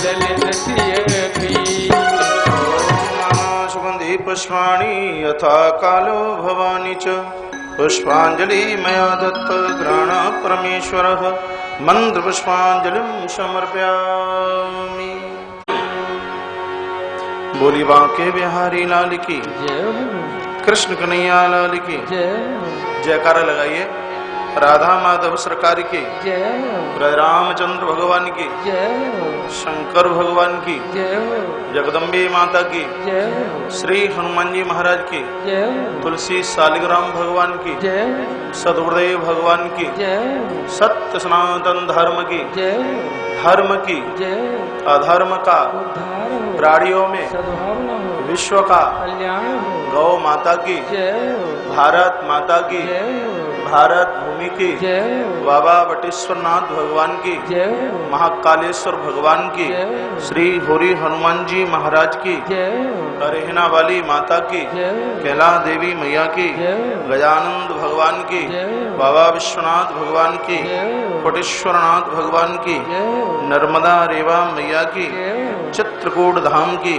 ललित सियपी। सुगंधि पुष्पाणि यथा कालो भवानी च पुष्पांजलि मया दत्त ग्रहण परमेश्वरः मंत्र पुष्पांजलिं समर्पयामि। बोली बांके बिहारी लाल की कृष्ण कन्हैया लाल की जयकारा लगाइए। राधा माधव सरकार की रामचंद्र भगवान की शंकर भगवान की जगदम्बे माता की श्री हनुमान जी महाराज की तुलसी सालिग्राम भगवान की सदगुरुदेव भगवान की सत्य सनातन धर्म की अधर्म का प्राणियों में विश्व का गौ माता की भारत माता की भारत भूमि की बाबा बटेश्वर नाथ भगवान की महाकालेश्वर भगवान की श्री होरी हनुमान जी महाराज की करहना वाली माता की कैला देवी मैया की गजानंद भगवान की बाबा विश्वनाथ भगवान की कोटेश्वरनाथ भगवान की नर्मदा रेवा मैया की चित्रकूट धाम की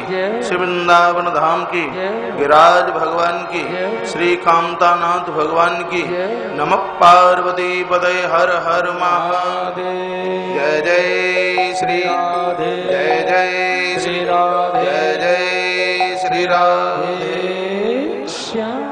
वृंदावन धाम की गिरिराज भगवान की श्री कामतानाथ भगवान की नमः पार्वती पदे हर हर महादेव। जय जय श्री राधे जय जय श्री राधे जय जय श्री राधे श्याम।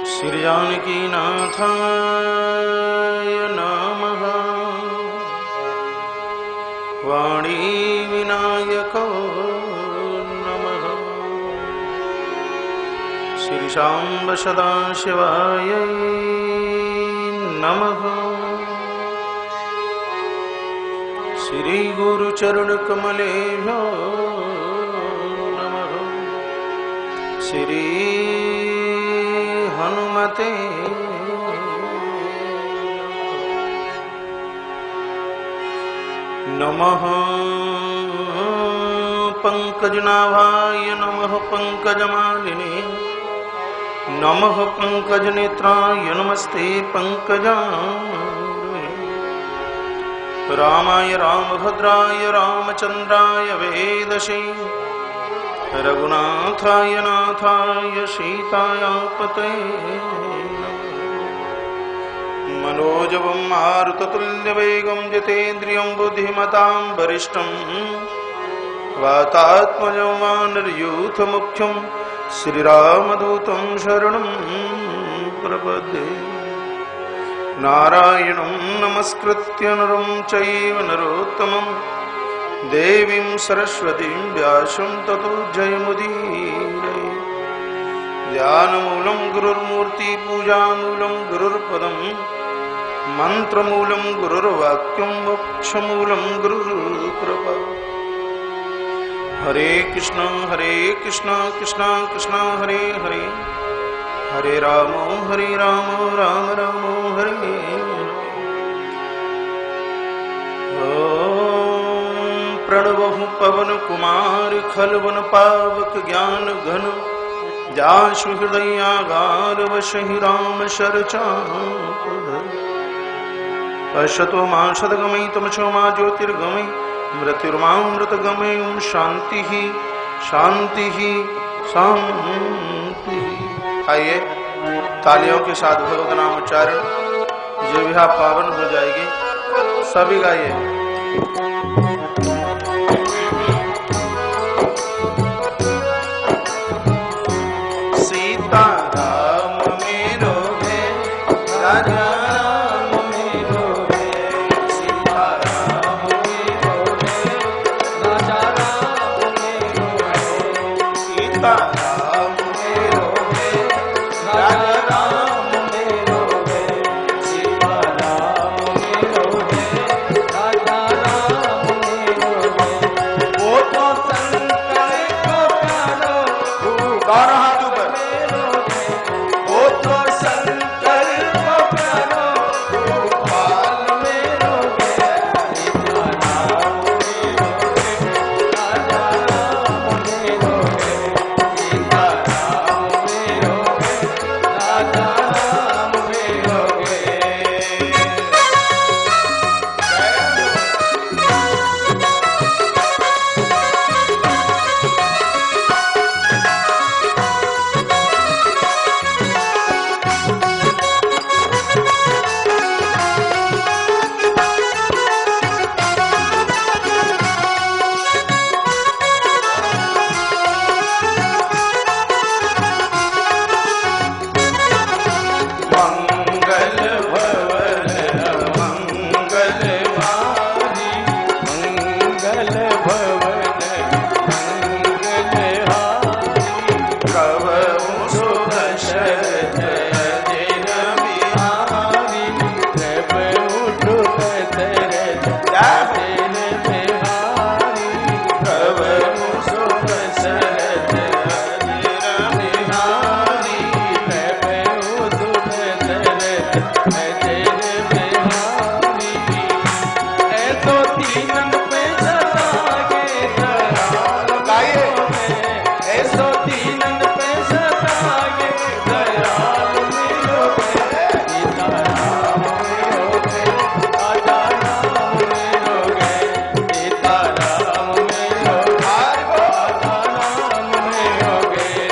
श्री जानकी नाथाय नमः। वाणी विनायको नमः। श्री शाम्ब सदाशिवाय नमः। श्री गुरुचरण कमलेभ्यो नमः। श्री हनुमते नमः। पंकजनाभाय नमः। पंकजमालिने नमः। पंकजनेत्राय नमस्ते पंकजाय। रामाय रामभद्राय रामचंद्राय वेदसे रघुनाथाय नाथाय सीतायापते मनोजवं मारुततुल्यवेगं जितेन्द्रियं बुद्धिमतां वरिष्ठं वातात्मजं वानरयूथमुख्यं श्रीरामदूतं शरणं प्रपद्ये। नारायणं नमस्कृत्य नरं चैव नरोत्तमं देवीं सरस्वतीं व्यासं ततो जयमुदीरये। ध्यानमूलं गुरुर्मूर्ति पूजामूलं गुरुर्पदं मंत्रमूलं गुरुर्वाक्यं मोक्षमूलं गुरुर्कृपा। हरे कृष्ण कृष्ण कृष्ण हरे हरे हरे राम राम राम हरे हरे। प्रणवहु पवन कुमार खलवन पावक ज्ञान घन जासु हृदयागार वशहि राम शरचापध। पश्यतो मां सद्गमयि तमसो मां ज्योतिर्गमयि मृत्युर्मां मृतगमयि ओं शांति शांति शांति। आइए तालियों के साथ भगवत नाम उच्चारण जीविका पावन हो जाएगी। सभी गाइए। सीता राम मेरो है राजा राम मेरो है, सीता राम मेरो है राजा राम मेरो है, सीता राम मेरो है राजा राम मेरो है, सीता राम मेरो है राजा राम मेरो है। वो तो शंकर को प्यारो दोनों हाथ ऊपर, वो तो शंकर को प्यारो गोपाल मेरो है, सीता राम मेरो है राजा राम मेरो है, सीता राम मेरो है राजा राम मेरो है। मंगल भवन मंगल हारी, मंगल भवन मंगल हारी, कवहु सुदशरथ अजिर बिहारी, प्रभु दशरथ अजिर बिहारी, कवहु सुदशरथ अजिर बिहारी, प्रभु दशरथ अजिर बिहारी। ऐसो तीनन पे सतागे दयाल गाइए, ऐसो तीनन पे सतागे दयाल मेरो है, सीता राम मेरो है राजा राम मेरो है, सीता राम मेरो राजा राम मेरो है।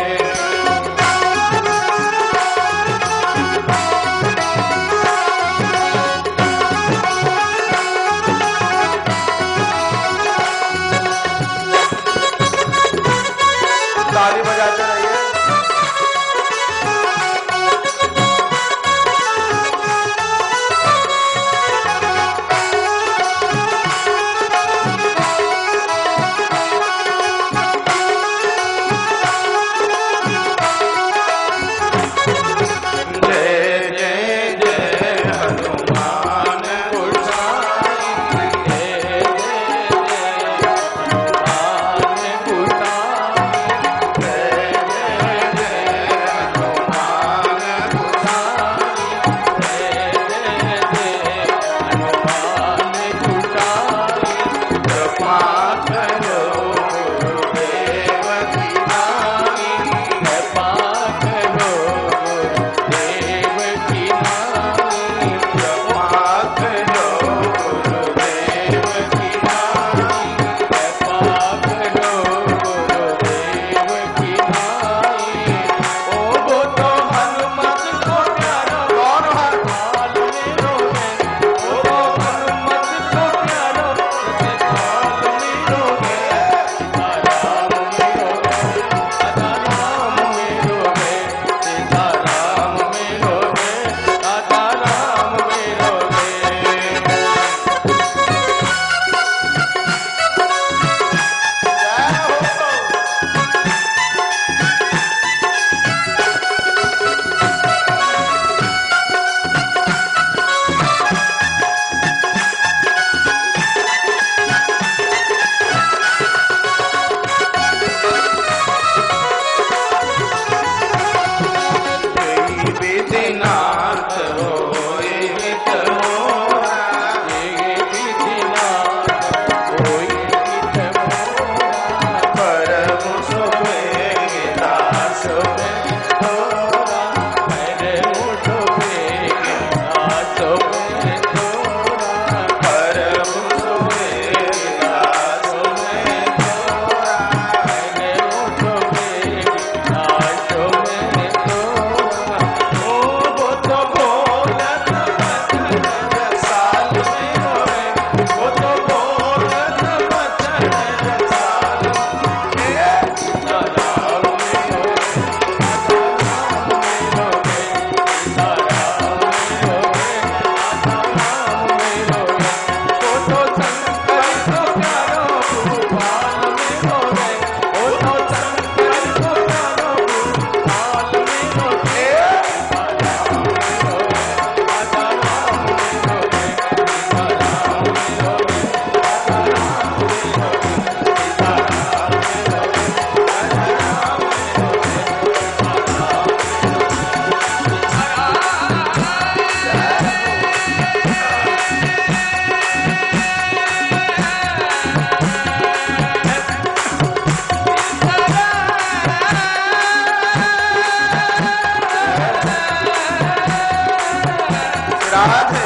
राधे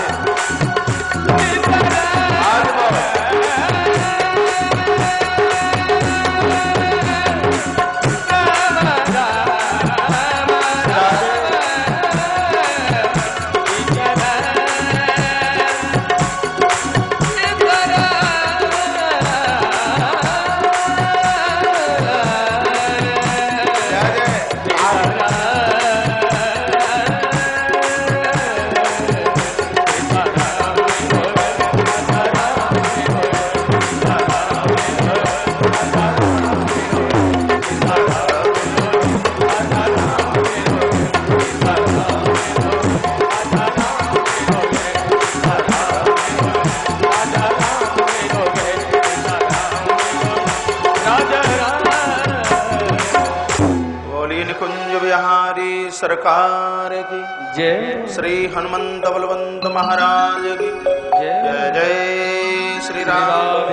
सरकार की जय। श्री हनुमंत बलवंत महाराज की जय। जय श्री राम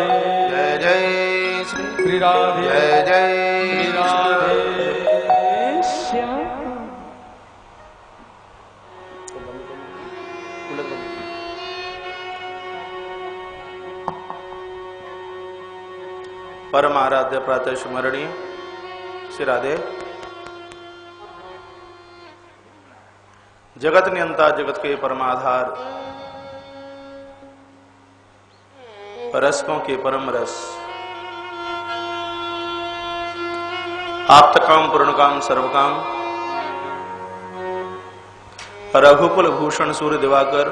जय जय श्री राधे जय जय श्री राधे श्याम। परम आराध्य प्रातः स्मरणीय श्री राधे। जगत नियंता जगत के परमाधार रसकों के परम रस आप्त काम पूर्ण काम सर्वकाम रघुकुल भूषण सूर्य दिवाकर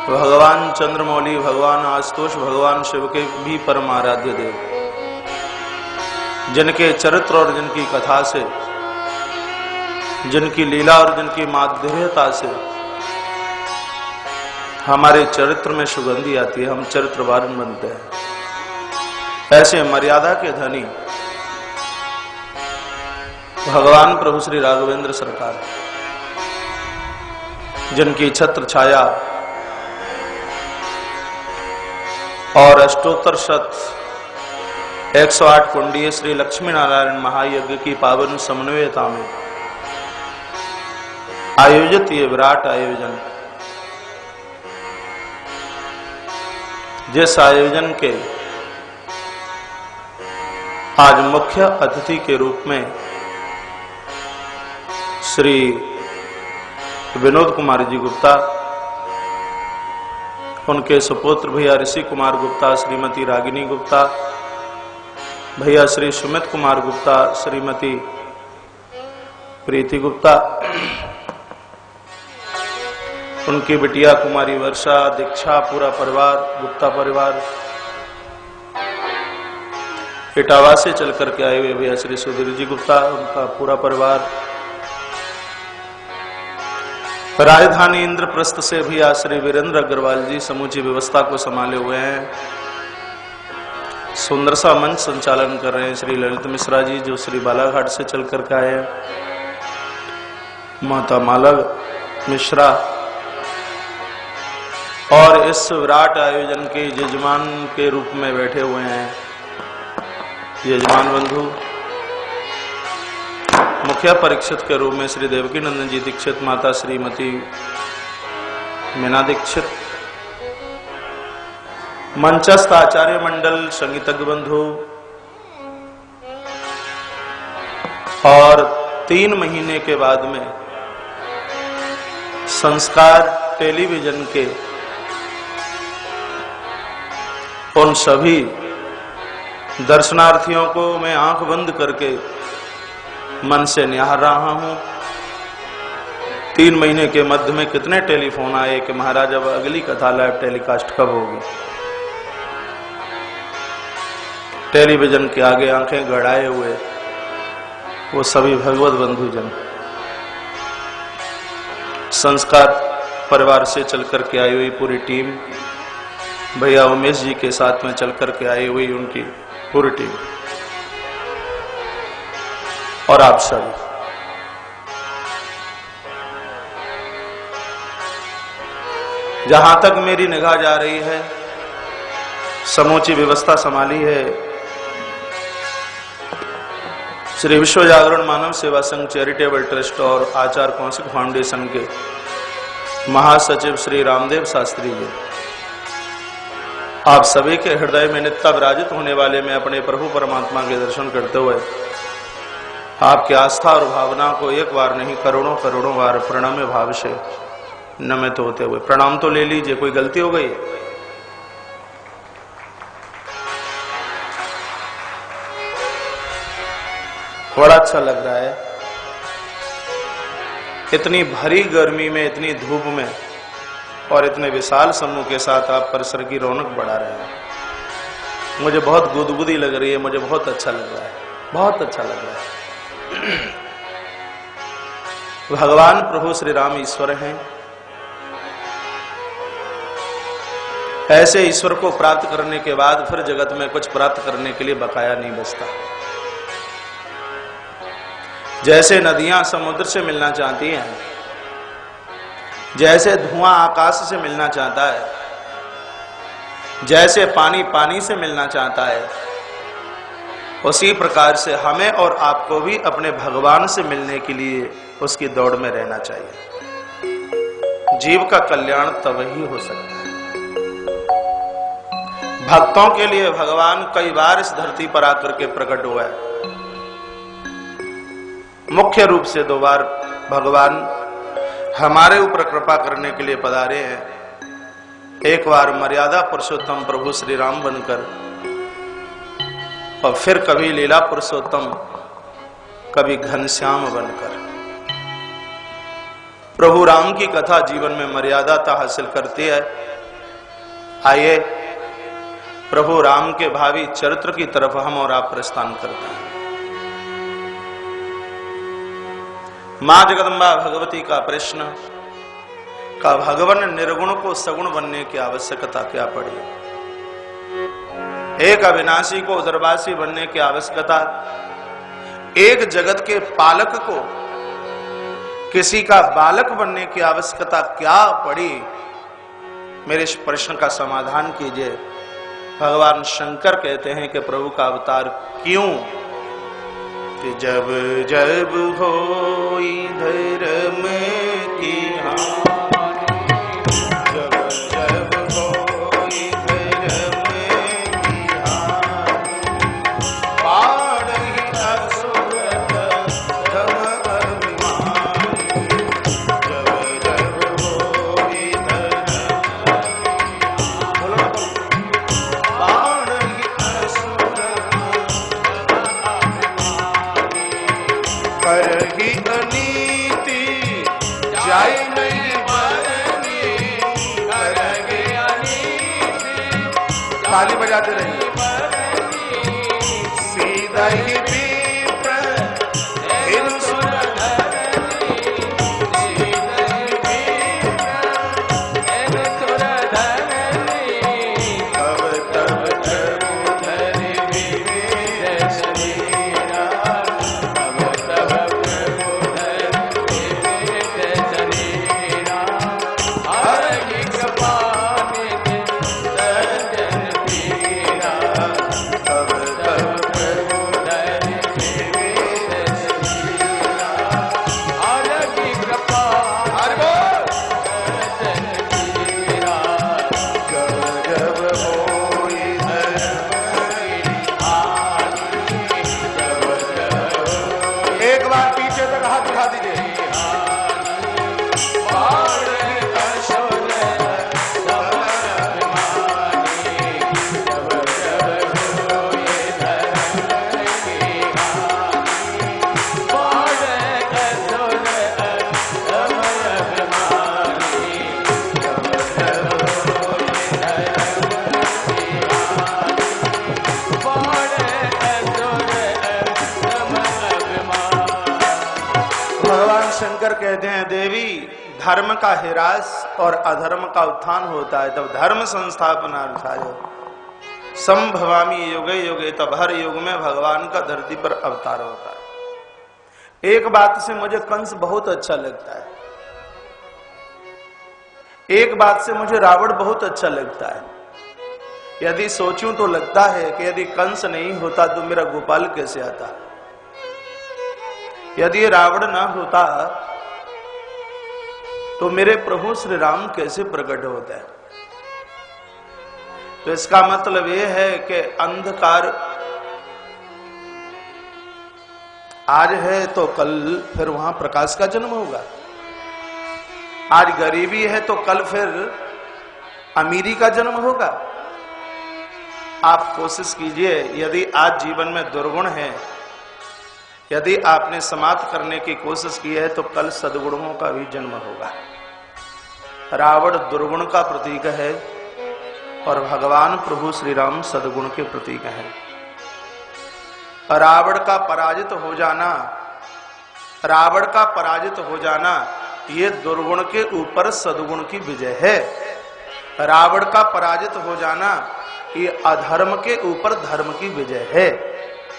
भगवान चंद्रमौली भगवान आशुतोष भगवान शिव के भी परम आराध्य देव, जिनके चरित्र और जिनकी कथा से, जिनकी लीला और जिनकी माधुर्यता से हमारे चरित्र में सुगंधी आती है, हम चरित्रवान बनते हैं। ऐसे मर्यादा के धनी भगवान प्रभु श्री राघवेंद्र सरकार, जिनकी छत्र छाया और अष्टोत्तर शत 108 कुंडीय श्री लक्ष्मी नारायण महायज्ञ की पावन समन्वयता में आयोजित ये विराट आयोजन, जिस आयोजन के आज मुख्य अतिथि के रूप में श्री विनोद कुमार जी गुप्ता, उनके सुपुत्र भैया ऋषि कुमार गुप्ता, श्रीमती रागिनी गुप्ता, भैया श्री सुमित कुमार गुप्ता, श्रीमती प्रीति गुप्ता, उनकी बिटिया कुमारी वर्षा, दीक्षा, पूरा परिवार गुप्ता परिवार, इटावा से चल करके आए हुए भैया श्री सुधीर जी गुप्ता, उनका पूरा परिवार, राजधानी इंद्रप्रस्थ से भी श्री वीरेंद्र अग्रवाल जी समूची व्यवस्था को संभाले हुए हैं। सुंदर सा मंच संचालन कर रहे हैं श्री ललित मिश्रा जी, जो श्री बालाघाट से चल करके आए हैं। माता माला मिश्रा और इस विराट आयोजन के यजमान के रूप में बैठे हुए हैं यजमान बंधु, मुखिया परीक्षित के रूप में श्री देवकी नंदन जी दीक्षित, माता श्रीमती मीना दीक्षित, मंचस्थ आचार्य मंडल, संगीतज्ञ बंधु और 3 महीने के बाद में संस्कार टेलीविजन के उन सभी दर्शनार्थियों को मैं आंख बंद करके मन से निहार रहा हूं। 3 महीने के मध्य में कितने टेलीफोन आए कि महाराज अब अगली कथा लाइव टेलीकास्ट कब होगी। टेलीविजन के आगे आंखें गड़ाए हुए वो सभी भगवत बंधुजन संस्कार परिवार से चल करके आई हुई पूरी टीम, भैया उमेश जी के साथ में चल करके आई हुई उनकी पूरी टीम और आप सभी, जहां तक मेरी निगाह जा रही है समूची व्यवस्था संभाली है श्री विश्व जागरण मानव सेवा संघ चैरिटेबल ट्रस्ट और आचार कौशिक फाउंडेशन के महासचिव श्री रामदेव शास्त्री जी, आप सभी के हृदय में नित्य विराजित होने वाले मैं अपने प्रभु परमात्मा के दर्शन करते हुए आपकी आस्था और भावना को एक बार नहीं करोड़ों करोड़ों बार प्रणम्य भाव से नमित होते हुए प्रणाम तो ले लीजिए। कोई गलती हो गई? बड़ा अच्छा लग रहा है। इतनी भरी गर्मी में, इतनी धूप में और इतने विशाल समूह के साथ आप परिसर की रौनक बढ़ा रहे हैं। मुझे बहुत गुदगुदी लग रही है, मुझे बहुत अच्छा लग रहा है, बहुत अच्छा लग रहा है। भगवान प्रभु श्री राम ईश्वर हैं। ऐसे ईश्वर को प्राप्त करने के बाद फिर जगत में कुछ प्राप्त करने के लिए बकाया नहीं बचता। जैसे नदियां समुद्र से मिलना चाहती हैं, जैसे धुआं आकाश से मिलना चाहता है, जैसे पानी पानी से मिलना चाहता है, उसी प्रकार से हमें और आपको भी अपने भगवान से मिलने के लिए उसकी दौड़ में रहना चाहिए। जीव का कल्याण तब ही हो सकता है। भक्तों के लिए भगवान कई बार इस धरती पर आकर के प्रकट हुआ है। मुख्य रूप से 2 बार भगवान हमारे ऊपर कृपा करने के लिए पधारे हैं। एक बार मर्यादा पुरुषोत्तम प्रभु श्री राम बनकर, और फिर कभी लीला पुरुषोत्तम, कभी घनश्याम बनकर। प्रभु राम की कथा जीवन में मर्यादाता हासिल करती है। आइए प्रभु राम के भावी चरित्र की तरफ हम और आप प्रस्थान करते हैं। मां जगदम्बा भगवती का प्रश्न का भगवान निर्गुण को सगुण बनने की आवश्यकता क्या पड़ी? एक अविनाशी को उदरवासी बनने की आवश्यकता, एक जगत के पालक को किसी का बालक बनने की आवश्यकता क्या पड़ी? मेरे इस प्रश्न का समाधान कीजिए। भगवान शंकर कहते हैं कि प्रभु का अवतार क्यों? कि जब जब होई धर्म की हानि, जब जब होई धर्म की हानि, पाड़हि असुर धम अभिमानी, जब जब होई धर्म पाड़हि असुर करहि अनीति जाय नहीं बरनी, करहि अनीति ताली बजाते रहिए। सीधा ही विप्र हिन सुर धरनी, सीधा ही विप्र हिन सुर धरनी, तब तब प्रभु धरि विविध शरीरा, तब तब प्रभु धरि विविध शरीरा, हरि कृपा निधि दर्शन पीरा, तब तब प्रभु धरि विविध शरीरा, हरि कृपा दर्शन पीरा, जब जब होई धर्म की हानि, जब जब एक बार पीछे तक हाथ दिखा दीजिए। पाड़हि असुर धम अभिमानी, जब जब होई धर्म की हानि, पाड़हि असुर धम अभिमानी, जब जब होई धर्म की हानि, पाड़हि असुर धम अभिमानी। भगवान शंकर कहते हैं, देवी धर्म का ह्रास और अधर्म का उत्थान होता है तब धर्म संस्थापनार्थाय संभवामी युगे युगे, तब हर युग में भगवान का धरती पर अवतार होता है। एक बात से मुझे कंस बहुत अच्छा लगता है, एक बात से मुझे रावण बहुत अच्छा लगता है। यदि सोचूं तो लगता है कि यदि कंस नहीं होता तो मेरा गोपाल कैसे आता, यदि रावण ना होता तो मेरे प्रभु श्री राम कैसे प्रकट होता है? तो इसका मतलब यह है कि अंधकार आज है तो कल फिर वहां प्रकाश का जन्म होगा। आज गरीबी है तो कल फिर अमीरी का जन्म होगा। आप कोशिश कीजिए, यदि आज जीवन में दुर्गुण है, यदि आपने समाप्त करने की कोशिश की है, तो कल सद्गुणों का भी जन्म होगा। रावण दुर्गुण का प्रतीक है और भगवान प्रभु श्री राम सद्गुण के प्रतीक हैं। रावण का पराजित हो जाना, रावण का पराजित हो जाना, ये दुर्गुण के ऊपर सद्गुण की विजय है। रावण का पराजित हो जाना, ये अधर्म के ऊपर धर्म की विजय है।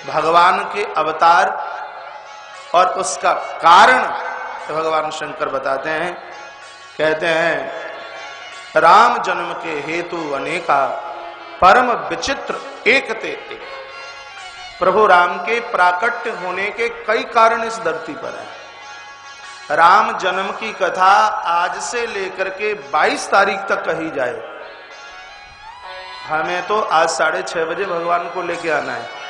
भगवान के अवतार और उसका कारण तो भगवान शंकर बताते हैं, कहते हैं राम जन्म के हेतु अनेका, परम विचित्र एकते एक। प्रभु राम के प्राकट्य होने के कई कारण इस धरती पर है। राम जन्म की कथा आज से लेकर के 22 तारीख तक कही जाए, हमें तो आज 6:30 बजे भगवान को लेके आना है।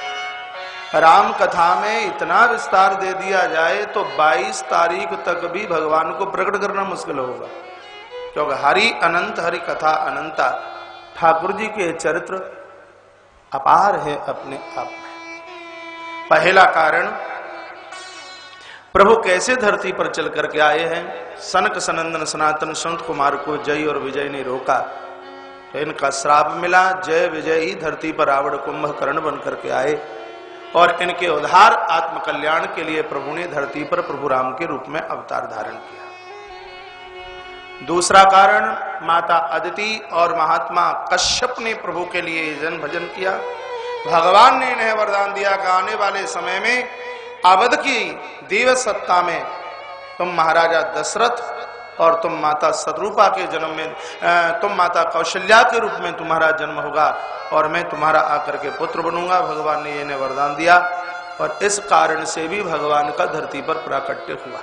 राम कथा में इतना विस्तार दे दिया जाए तो 22 तारीख तक भी भगवान को प्रकट करना मुश्किल होगा, क्योंकि हरि अनंत, हरि कथा अनंता। ठाकुर जी के चरित्र अपार है अपने आप में। पहला कारण, प्रभु कैसे धरती पर चल करके आए हैं। सनक सनंदन सनातन संत कुमार को जय और विजय ने रोका तो इनका श्राप मिला। जय विजय ही धरती पर रावण कुंभकर्ण बन करके आए और इनके उद्धार आत्म कल्याण के लिए प्रभु ने धरती पर प्रभु राम के रूप में अवतार धारण किया। दूसरा कारण, माता अदिति और महात्मा कश्यप ने प्रभु के लिए जन भजन किया। भगवान ने इन्हें वरदान दिया कि आने वाले समय में अवध की देव सत्ता में तुम महाराजा दशरथ और तुम माता सतरूपा के जन्म में, तुम माता कौशल्या के रूप में तुम्हारा जन्म होगा और मैं तुम्हारा आकर के पुत्र बनूंगा। भगवान ने इन्हें वरदान दिया और इस कारण से भी भगवान का धरती पर प्राकट्य हुआ।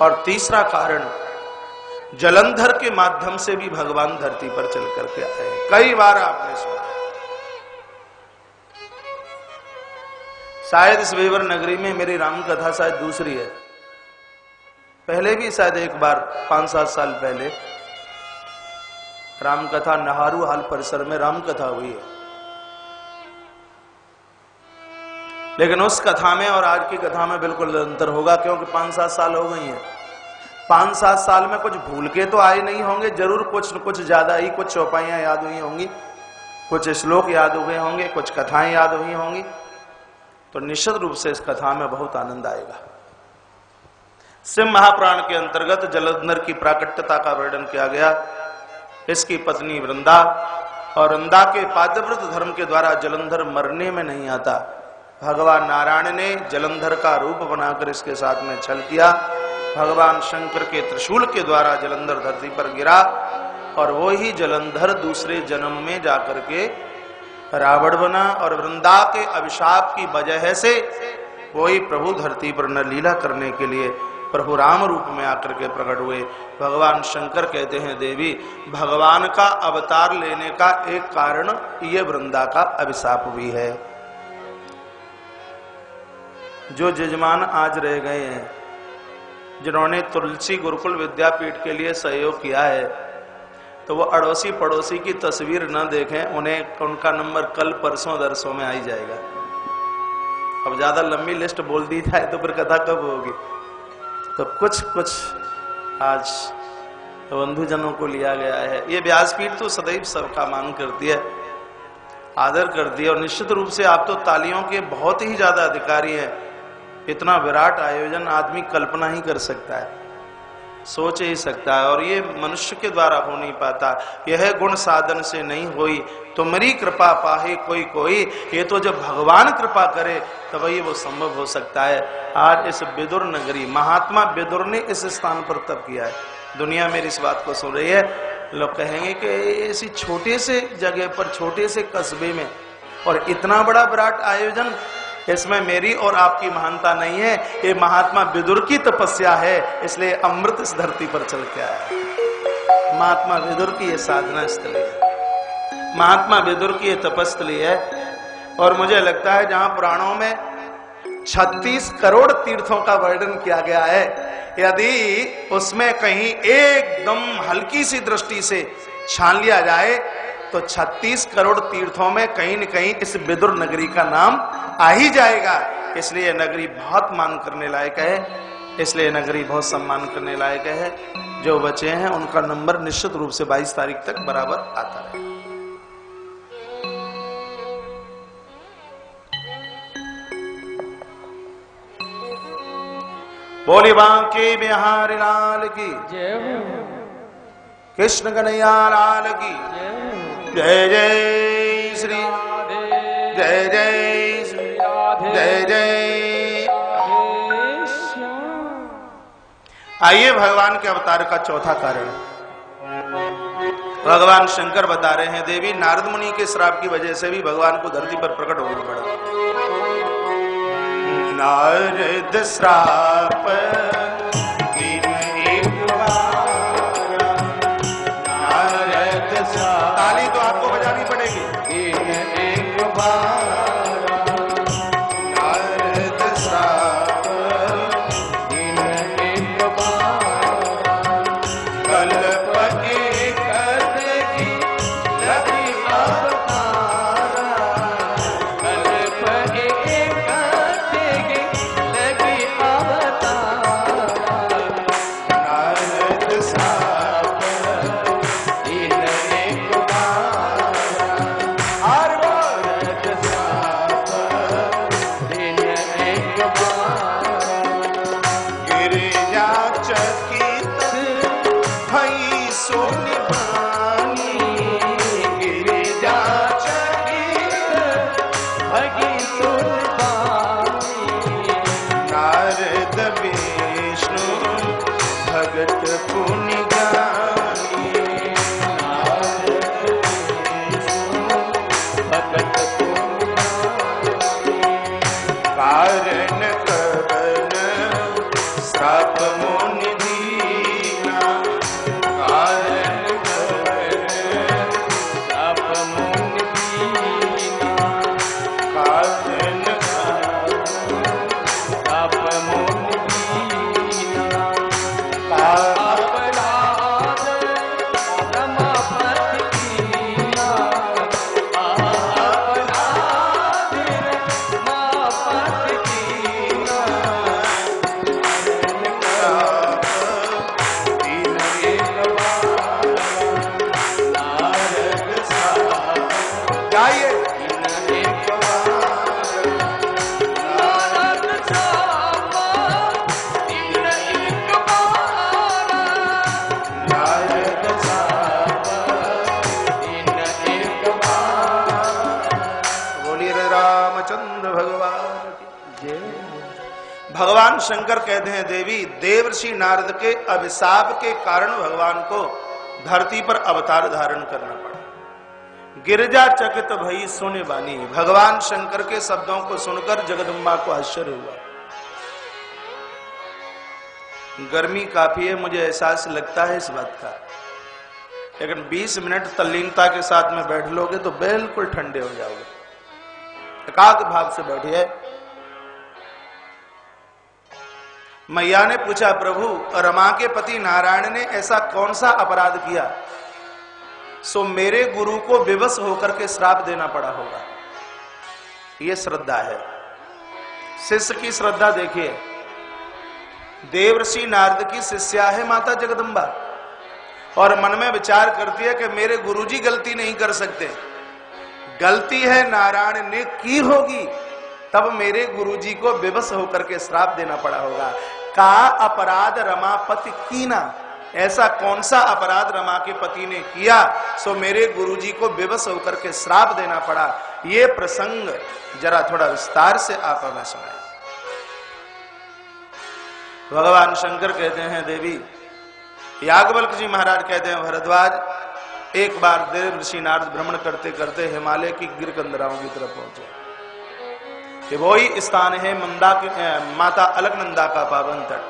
और तीसरा कारण, जलंधर के माध्यम से भी भगवान धरती पर चल करके आए। कई बार आपने सुना, शायद इस वेवर नगरी में मेरी राम कथा शायद दूसरी है। पहले भी शायद एक बार 5-7 साल पहले राम कथा नहारू हाल परिसर में राम कथा हुई है, लेकिन उस कथा में और आज की कथा में बिल्कुल अंतर होगा, क्योंकि 5-7 साल हो गई हैं। 5-7 साल में कुछ भूल के तो आए नहीं होंगे, जरूर कुछ ज्यादा ही कुछ चौपाइयां याद हुई होंगी, कुछ श्लोक याद हुए होंगे, कुछ कथाएं याद हुई होंगी। तो निश्चित रूप से इस कथा में बहुत आनंद आएगा। सिंह महापुराण के अंतर्गत जलंधर की प्राकट्यता का वर्णन किया गया। इसकी पत्नी वृंदा, और वृंदा के पातिव्रत धर्म के द्वारा जलंधर मरने में नहीं आता। भगवान नारायण ने जलंधर का रूप बनाकर इसके साथ में छल किया। भगवान शंकर के त्रिशूल के द्वारा जलंधर धरती पर गिरा और वो ही जलंधर दूसरे जन्म में जाकर के रावण बना, और वृंदा के अभिशाप की वजह से वही प्रभु धरती पर न लीला करने के लिए प्रभु राम रूप में आकर के प्रकट हुए। भगवान शंकर कहते हैं, देवी, भगवान का अवतार लेने का एक कारण ये वृंदा का अभिशाप भी है। जो जजमान आज रह गए हैं, जिन्होंने तुलसी गुरुकुल विद्यापीठ के लिए सहयोग किया है, तो वो अड़ोसी पड़ोसी की तस्वीर न देखें, उन्हें उनका नंबर कल परसों दरसों में आ ही जाएगा। अब ज्यादा लंबी लिस्ट बोल दी जाए तो फिर कथा कब होगी। तो कुछ आज बंधुजनों को लिया गया है। ये व्यासपीठ तो सदैव सबका मान करती है, आदर करती है, और निश्चित रूप से आप तो तालियों के बहुत ही ज्यादा अधिकारी हैं। इतना विराट आयोजन आदमी कल्पना ही कर सकता है, सोच ही सकता है, और ये मनुष्य के द्वारा हो नहीं पाता। यह गुण साधन से नहीं होई, तुम्हारी कृपा पाहे कोई कोई। ये तो जब भगवान कृपा करे तब ही वो संभव हो सकता है। आज इस विदुर नगरी, महात्मा विदुर ने इस स्थान पर तप किया है। दुनिया मेरी इस बात को सुन रही है, लोग कहेंगे कि ऐसी छोटे से जगह पर, छोटे से कस्बे में, और इतना बड़ा विराट आयोजन, इसमें मेरी और आपकी महानता नहीं है, ये महात्मा विदुर की तपस्या है, इसलिए अमृत इस धरती पर चल के आया। महात्मा विदुर की ये साधना स्थली है, महात्मा विदुर की ये तपस्थली है। और मुझे लगता है जहां पुराणों में 36 करोड़ तीर्थों का वर्णन किया गया है, यदि उसमें कहीं एकदम हल्की सी दृष्टि से छान लिया जाए तो 36 करोड़ तीर्थों में कहीं न कहीं इस विदुर नगरी का नाम आ ही जाएगा। इसलिए नगरी बहुत मान करने लायक है, इसलिए नगरी बहुत सम्मान करने लायक है। जो बचे हैं उनका नंबर निश्चित रूप से 22 तारीख तक बराबर आता है। बोली बांके बिहारी लाल की जय हो, कृष्ण कन्हैया लाल की जय जय श्री जय जय श्री जय जय। आइए भगवान के अवतार का चौथा कारण भगवान शंकर बता रहे हैं। देवी नारद मुनि के श्राप की वजह से भी भगवान को धरती पर प्रकट होना पड़ा। नारद श्राप दिन एक बार, नारद श्राप, ताली तो आपको बजानी पड़ेगी, दिन एक बार, नारद श्राप दिन एक बार, कल्प एक की लगी अवतारा, कल्प एक लगी अवतारा, नारद श्राप दिन एक बार, हर नारद श्राप दिन एक बार, गिरिजा चकित भई सोनी बानी, गिरिजा चकित भई सोनी बानी, नारद विष्णु भगत पुनि गानी, नारद विष्णु भगत पुनि गानी, कारण कवन श्राप मुनि दीना, कारण कवन श्राप मुनि दीना, कारण श्राप मुनि दीना, अपराध रमापति कीना, अपराध रमापति कीना, दिन एक बार, नारद श्राप गाइए, दिन एक बार, नारद श्राप दिन एक बार, नारद श्राप दिन एक बार। बोलिए रे रामचंद्र भगवान की जय। भगवान शंकर कहते हैं देवी देवर्षि नारद के अभिशाप के कारण भगवान को धरती पर अवतार धारण करना पड़ा। गिरिजा चकित भई सुनि बानी, भगवान शंकर के शब्दों को सुनकर जगदम्बा को आश्चर्य हुआ। गर्मी काफी है, मुझे एहसास लगता है इस बात का, लेकिन 20 मिनट तल्लीनता के साथ में बैठ लोगे तो बिल्कुल ठंडे हो जाओगे। एकाग्र भाव से बैठिए। मैया ने पूछा, प्रभु रमा के पति नारायण ने ऐसा कौन सा अपराध किया सो मेरे गुरु को विवश होकर के श्राप देना पड़ा होगा। ये श्रद्धा है, शिष्य की श्रद्धा देखिए। देवर्षि नारद की शिष्या है माता जगदम्बा, और मन में विचार करती है कि मेरे गुरुजी गलती नहीं कर सकते, गलती है नारायण ने की होगी, तब मेरे गुरुजी को विवश होकर के श्राप देना पड़ा होगा। का अपराध रमापति कीना, ऐसा कौन सा अपराध रमा के पति ने किया सो मेरे गुरुजी को विवश होकर के श्राप देना पड़ा। ये प्रसंग जरा थोड़ा विस्तार से आप हमें सुनाए। भगवान शंकर कहते हैं देवी, याज्ञवल्क्य जी महाराज कहते हैं भरद्वाज, एक बार देव ऋषि नारद भ्रमण करते करते हिमालय की गिरकंदराओं की तरफ पहुंचे। कि वो ही स्थान है माता अलकनंदा का पावन तट,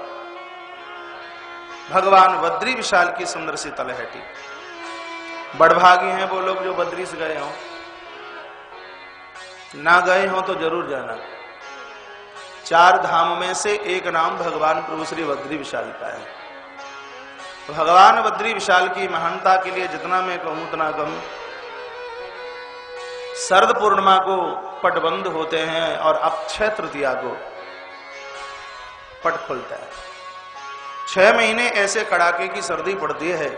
भगवान बद्री विशाल की सुंदर सी तलहटी। बड़भागी हैं वो लोग जो बद्री से गए हों, ना गए हों तो जरूर जाना। 4 धाम में से एक नाम भगवान प्रभु श्री बद्री विशाल का है। तो भगवान बद्री विशाल की महानता के लिए जितना मैं कहूं उतना कम। शरद पूर्णिमा को पट बंद होते हैं और अक्षय तृतीया को पट खुलता है। 6 महीने ऐसे कड़ाके की सर्दी पड़ती है,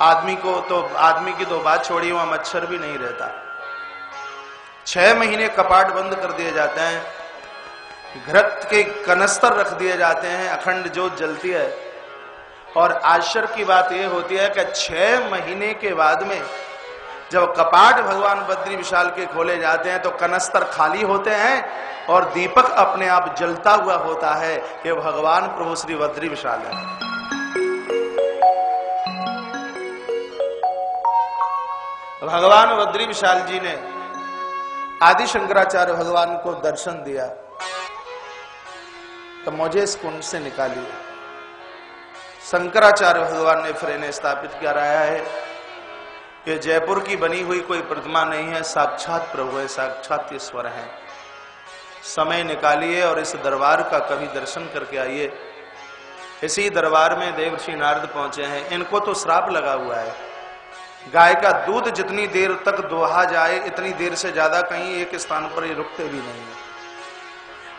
आदमी की तो बात छोड़ी, वहां मच्छर भी नहीं रहता। 6 महीने कपाट बंद कर दिए जाते हैं, घृत के कनस्तर रख दिए जाते हैं, अखंड ज्योत जलती है। और आश्चर्य की बात यह होती है कि 6 महीने के बाद में जब कपाट भगवान बद्री विशाल के खोले जाते हैं तो कनस्तर खाली होते हैं और दीपक अपने आप जलता हुआ होता है कि भगवान प्रभु श्री बद्री विशाल है। भगवान बद्री विशाल जी ने आदि शंकराचार्य भगवान को दर्शन दिया तो मुझे इस कुंड से निकालिए। शंकराचार्य भगवान ने फिर इन्हें स्थापित कराया है कि जयपुर की बनी हुई कोई प्रतिमा नहीं है, साक्षात प्रभु है, साक्षात ईश्वर है। समय निकालिए और इस दरबार का कभी दर्शन करके आइए। इसी दरबार में देवर्षि नारद पहुंचे हैं। इनको तो श्राप लगा हुआ है, गाय का दूध जितनी देर तक दोहा जाए इतनी देर से ज्यादा कहीं एक स्थान पर ये रुकते भी नहीं है।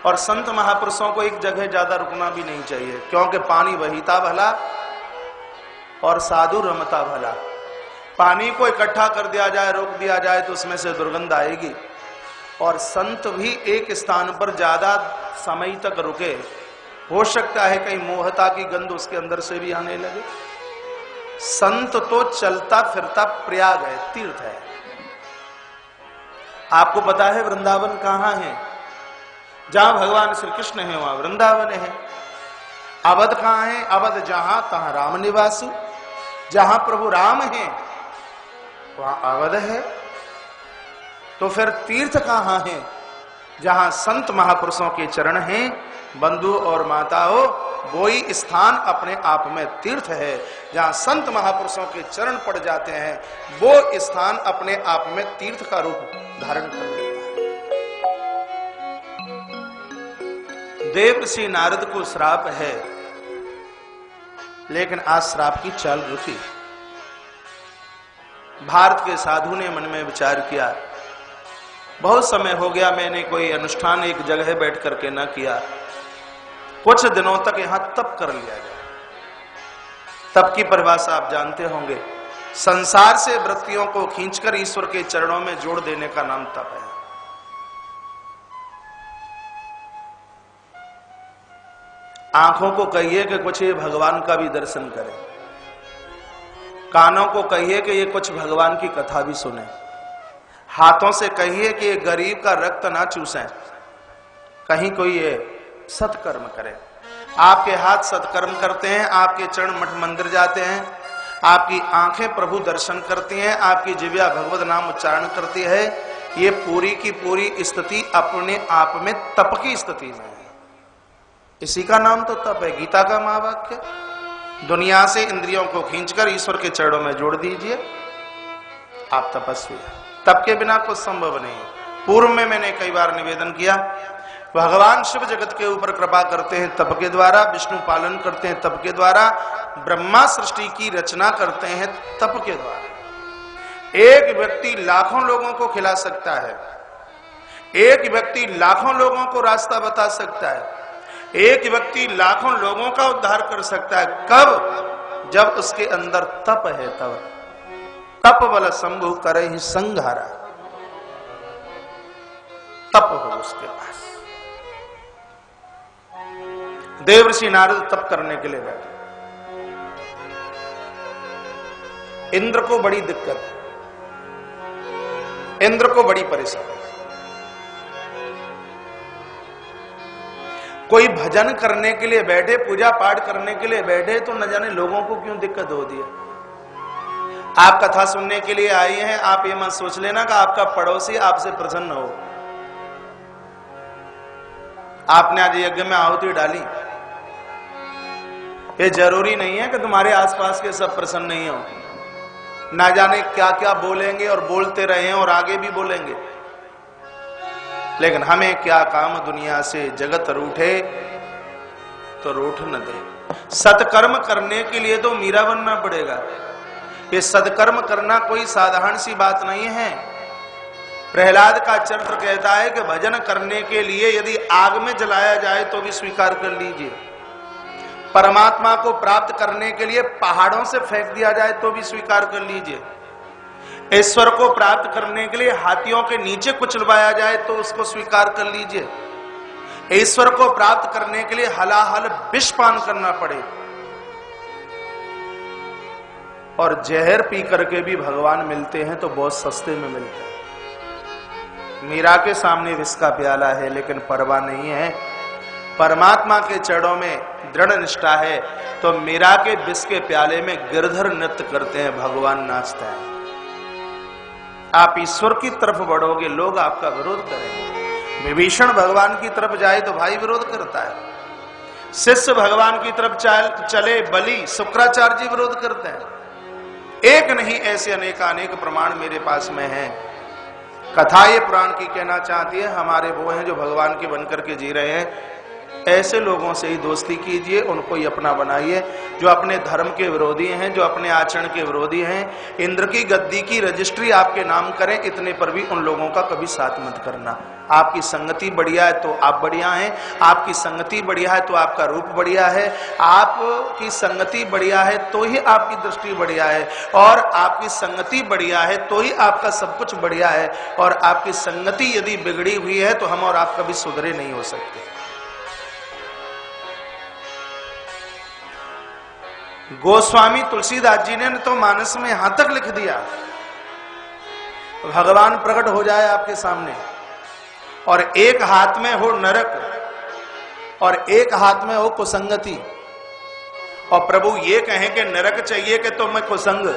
और संत महापुरुषों को एक जगह ज्यादा रुकना भी नहीं चाहिए, क्योंकि पानी बहीता भला और साधु रमता भला। पानी को इकट्ठा कर दिया जाए, रोक दिया जाए तो उसमें से दुर्गंध आएगी। और संत भी एक स्थान पर ज्यादा समय तक रुके, हो सकता है कहीं मोहता की गंध उसके अंदर से भी आने लगे। संत तो चलता फिरता प्रयाग है, तीर्थ है। आपको पता है वृंदावन कहां है? जहां भगवान श्री कृष्ण है वहां वृंदावन है। अवध कहां है? अवध जहां तहां राम निवासु। जहां प्रभु राम है वहां अवध है। तो फिर तीर्थ कहां है? जहां संत महापुरुषों के चरण हैं, बंधु और माताओं, वो ही स्थान अपने आप में तीर्थ है। जहां संत महापुरुषों के चरण पड़ जाते हैं वो स्थान अपने आप में तीर्थ का रूप धारण कर लेता है। देवर्षि नारद को श्राप है, लेकिन आज श्राप की चाल रुकी। भारत के साधु ने मन में विचार किया, बहुत समय हो गया मैंने कोई अनुष्ठान एक जगह बैठ करके न किया, कुछ दिनों तक यहां तप कर लिया जाए। तप की परिभाषा आप जानते होंगे, संसार से वृत्तियों को खींचकर ईश्वर के चरणों में जोड़ देने का नाम तप है। आंखों को कहिए कि कुछ ये भगवान का भी दर्शन करें, कानों को कहिए कि ये कुछ भगवान की कथा भी सुने, हाथों से कहिए कि ये गरीब का रक्त ना चूसें, कहीं कोई ये सत्कर्म करे। आपके हाथ सत्कर्म करते हैं, आपके चरण मठ मंदिर जाते हैं, आपकी आंखें प्रभु दर्शन करती हैं, आपकी जिह्वा भगवत नाम उच्चारण करती है। ये पूरी की पूरी स्थिति अपने आप में तप की स्थिति में है। इसी का नाम तो तप है। गीता का महावाक्य, दुनिया से इंद्रियों को खींचकर ईश्वर के चरणों में जोड़ दीजिए, आप तपस्वी हैं। तप के बिना कुछ संभव नहीं। पूर्व में मैंने कई बार निवेदन किया, भगवान शिव जगत के ऊपर कृपा करते हैं तप के द्वारा, विष्णु पालन करते हैं तप के द्वारा, ब्रह्मा सृष्टि की रचना करते हैं तप के द्वारा। एक व्यक्ति लाखों लोगों को खिला सकता है, एक व्यक्ति लाखों लोगों को रास्ता बता सकता है, एक व्यक्ति लाखों लोगों का उद्धार कर सकता है। कब? जब उसके अंदर तप है। तब तप बल शंभु करे ही संघारा, तप हो उसके पास। देवर्षि नारद तप करने के लिए बैठे। इंद्र को बड़ी दिक्कत, इंद्र को बड़ी परेशानी। कोई भजन करने के लिए बैठे, पूजा पाठ करने के लिए बैठे तो न जाने लोगों को क्यों दिक्कत होती है। आप कथा सुनने के लिए आए हैं, आप ये मत सोच लेना कि आपका पड़ोसी आपसे प्रसन्न हो। आपने आज यज्ञ में आहुति डाली, ये जरूरी नहीं है कि तुम्हारे आसपास के सब प्रसन्न नहीं हो। ना जाने क्या क्या बोलेंगे और बोलते रहे हैं और आगे भी बोलेंगे, लेकिन हमें क्या काम दुनिया से। जगत रूठे तो रूठ न दे। सत्कर्म करने के लिए तो मीरा बनना पड़ेगा। ये सत्कर्म करना कोई साधारण सी बात नहीं है। प्रहलाद का चरित्र कहता है कि भजन करने के लिए यदि आग में जलाया जाए तो भी स्वीकार कर लीजिए, परमात्मा को प्राप्त करने के लिए पहाड़ों से फेंक दिया जाए तो भी स्वीकार कर लीजिए, ईश्वर को प्राप्त करने के लिए हाथियों के नीचे कुचलवाया जाए तो उसको स्वीकार कर लीजिए, ईश्वर को प्राप्त करने के लिए हलाहल विष पान करना पड़े और जहर पी करके भी भगवान मिलते हैं तो बहुत सस्ते में मिलते हैं। मीरा के सामने विष का प्याला है लेकिन परवाह नहीं है। परमात्मा के चरणों में दृढ़ निष्ठा है तो मीरा के विष के प्याले में गिरधर नृत्य करते हैं, भगवान नाचते हैं। आप ईश्वर की तरफ बढ़ोगे, लोग आपका विरोध करेंगे। विभीषण भगवान की तरफ जाए तो भाई विरोध करता है, शिष्य भगवान की तरफ चले, बलि शुक्राचार्य जी विरोध करते हैं। एक नहीं ऐसे अनेक प्रमाण मेरे पास में हैं। कथा ये पुराण की कहना चाहती है, हमारे वो हैं जो भगवान के बनकर के जी रहे हैं, ऐसे लोगों से ही दोस्ती कीजिए, उनको ही अपना बनाइए। जो अपने धर्म के विरोधी हैं, जो अपने आचरण के विरोधी हैं, इंद्र की गद्दी की रजिस्ट्री आपके नाम करें, इतने पर भी उन लोगों का कभी साथ मत करना। आपकी संगति बढ़िया है तो आप बढ़िया हैं, आपकी संगति बढ़िया है तो आपका रूप बढ़िया है, आपकी संगति बढ़िया है तो ही आपकी दृष्टि बढ़िया है, और आपकी संगति बढ़िया है तो ही आपका सब कुछ बढ़िया है। और आपकी संगति यदि बिगड़ी हुई है तो हम और आप कभी सुधरे नहीं हो सकते। गोस्वामी तुलसीदास जी ने तो मानस में यहां तक लिख दिया, भगवान प्रकट हो जाए आपके सामने और एक हाथ में हो नरक और एक हाथ में हो कुसंगति, और प्रभु ये कहें कि नरक चाहिए कि तो मैं कुसंग,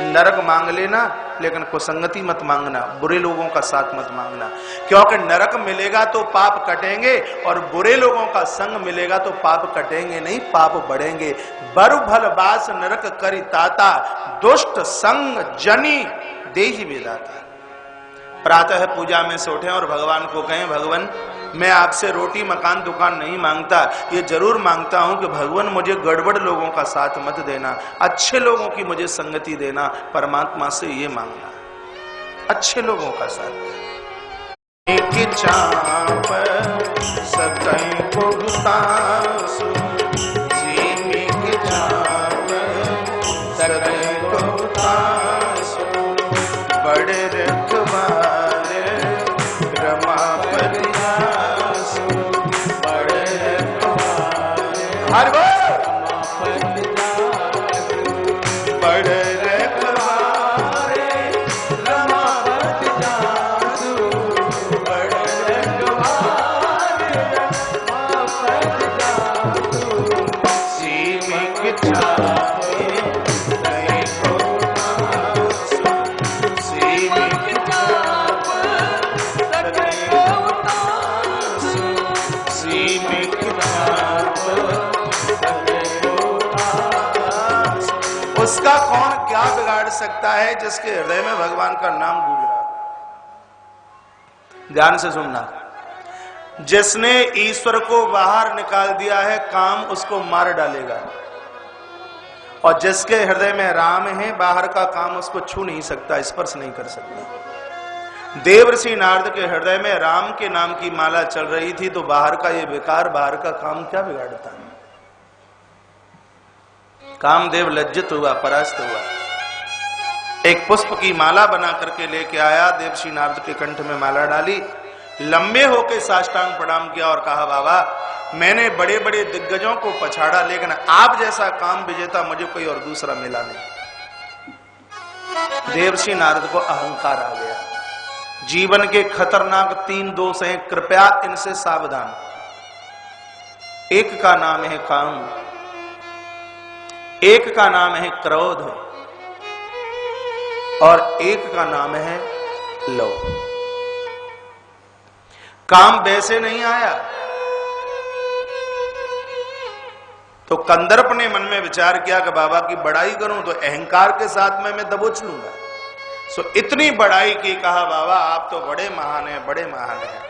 नरक मांग लेना लेकिन कुसंगति मत मांगना, बुरे लोगों का साथ मत मांगना, क्योंकि नरक मिलेगा तो पाप कटेंगे और बुरे लोगों का संग मिलेगा तो पाप कटेंगे नहीं, पाप बढ़ेंगे। बरु भल बास नरक करि ताता, दुष्ट संग जनी देहि विधाता। प्रातः पूजा में से उठे और भगवान को कहें, भगवान मैं आपसे रोटी मकान दुकान नहीं मांगता, ये जरूर मांगता हूं कि भगवान मुझे गड़बड़ लोगों का साथ मत देना, अच्छे लोगों की मुझे संगति देना। परमात्मा से ये मांगना, अच्छे लोगों का साथ। एक चाप सकई को गुतासु, जीमी की चाप सकई को गुतासु, बड़े रखवारे रमापति आसु, बड़े रखवारे हर बड़े रखवारे रमापति आसु, बड़े रखवारे रमापति आसु, सीमी की चापे नहीं को आसु, सीमी की चाप नहीं को आसु, सीमी की चाप नहीं को आसु। उसका कौन क्या बिगाड़ सकता है जिसके हृदय में भगवान का नाम गूंज रहा है। ध्यान से सुनना, जिसने ईश्वर को बाहर निकाल दिया है काम उसको मार डालेगा, और जिसके हृदय में राम है बाहर का काम उसको छू नहीं सकता, स्पर्श नहीं कर सकता। देवर्षि नारद के हृदय में राम के नाम की माला चल रही थी तो बाहर का ये विकार, बाहर का काम क्या बिगाड़ता है। कामदेव लज्जित हुआ, परास्त हुआ, एक पुष्प की माला बना करके लेके आया, देवर्षि नारद के कंठ में माला डाली, लंबे होके साष्टांग प्रणाम किया और कहा, बाबा मैंने बड़े बड़े दिग्गजों को पछाड़ा लेकिन आप जैसा काम विजेता मुझे कोई और दूसरा मिला नहीं। देवर्षि नारद को अहंकार आ गया। जीवन के खतरनाक 3 दोष हैं, कृपया इनसे सावधान। एक का नाम है काम, एक का नाम है क्रोध और एक का नाम है लोभ। काम वैसे नहीं आया। तो कंदर्प ने मन में विचार किया कि बाबा की बड़ाई करूं तो अहंकार के साथ में मैं दबोच लूंगा। सो इतनी बड़ाई की, कहा बाबा आप तो बड़े महान हैं, बड़े महान हैं,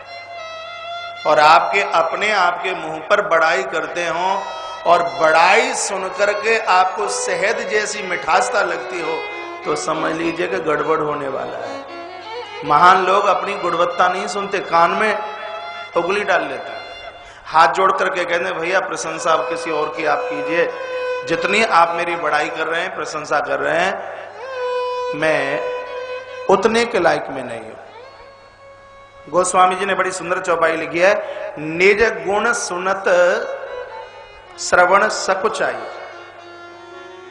और आपके अपने आपके मुंह पर बड़ाई करते हो और बड़ाई सुनकर के आपको शहद जैसी मिठासता लगती हो तो समझ लीजिए कि गड़बड़ होने वाला है। महान लोग अपनी गुणवत्ता नहीं सुनते, कान में उंगली डाल लेते हैं, हाथ जोड़ करके कहते हैं भैया प्रशंसा आप किसी और की आप कीजिए, जितनी आप मेरी बड़ाई कर रहे हैं, प्रशंसा कर रहे हैं, मैं उतने के लायक में नहीं हूं। गोस्वामी जी ने बड़ी सुंदर चौपाई लिखी है, निज गुण सुनत श्रवण सकुचाई,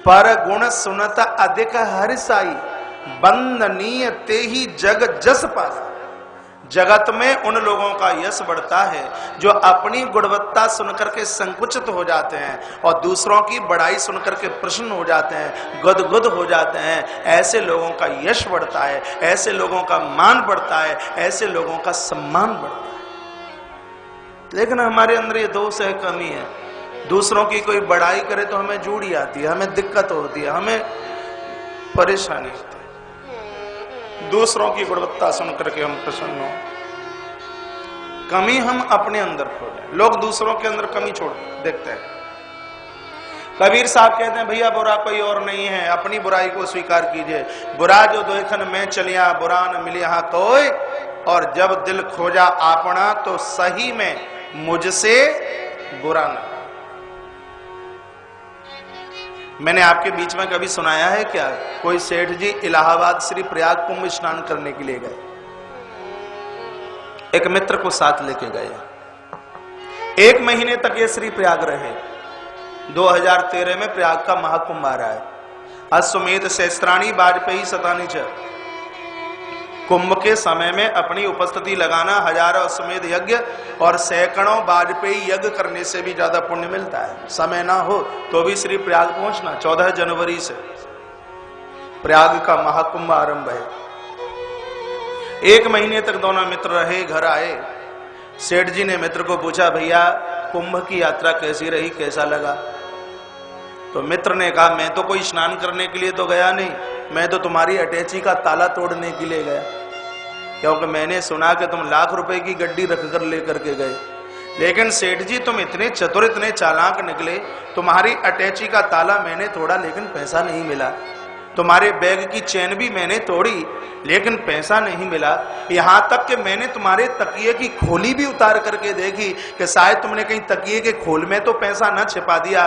पर गुण सुनत अधिक हरिसाई, बंदनीय ते ही जग जस पासा। जगत में उन लोगों का यश बढ़ता है जो अपनी गुणवत्ता सुनकर के संकुचित हो जाते हैं और दूसरों की बड़ाई सुनकर के प्रसन्न हो जाते हैं, गदगद हो जाते हैं। ऐसे लोगों का यश बढ़ता है, ऐसे लोगों का मान बढ़ता है, ऐसे लोगों का सम्मान बढ़ता है। लेकिन हमारे अंदर ये दोष है, कमी है, दूसरों की कोई बड़ाई करे तो हमें जूड़ी आती है, हमें दिक्कत होती है, हमें परेशानी होती है। दूसरों की गुणवत्ता सुनकर के हम प्रसन्न हो, कमी हम अपने अंदर खोजें। लोग दूसरों के अंदर कमी छोड़ देखते हैं। कबीर साहब कहते हैं भैया बुरा कोई और नहीं है, अपनी बुराई को स्वीकार कीजिए। बुरा जो देखन में चलिया, बुरा न मिले यहाँ कोई, और जब दिल खोजा आपना तो सही में मुझसे बुरा न। मैंने आपके बीच में कभी सुनाया है क्या, कोई सेठ जी इलाहाबाद श्री प्रयाग कुंभ स्नान करने के लिए गए, एक मित्र को साथ लेके गए, 1 महीने तक ये श्री प्रयाग रहे। 2013 में प्रयाग का महाकुंभ आ रहा है। अश्वमेध सहस्त्राणी वाजपेयी शतानी च, कुंभ के समय में अपनी उपस्थिति लगाना हजारों अश्वमेध यज्ञ और सैकड़ों वाजपेयी यज्ञ करने से भी ज्यादा पुण्य मिलता है। समय ना हो तो भी श्री प्रयाग पहुंचना। 14 जनवरी से प्रयाग का महाकुंभ आरंभ है। 1 महीने तक दोनों मित्र रहे, घर आए। सेठ जी ने मित्र को पूछा भैया कुंभ की यात्रा कैसी रही, कैसा लगा? तो मित्र ने कहा मैं तो कोई स्नान करने के लिए तो गया नहीं, मैं तो तुम्हारी अटैची का ताला तोड़ने के लिए गया, क्योंकि मैंने सुना कि तुम लाख रुपए की गड्डी रखकर लेकर के गए। लेकिन सेठ जी तुम इतने चतुर, इतने चालाक निकले, तुम्हारी अटैची का ताला मैंने तोड़ा लेकिन पैसा नहीं मिला, तुम्हारे बैग की चेन भी मैंने तोड़ी लेकिन पैसा नहीं मिला, यहां तक कि मैंने तुम्हारे तकिए की खोली भी उतार करके देखी कि शायद तुमने कहीं तकिए के खोल में तो पैसा न छिपा दिया,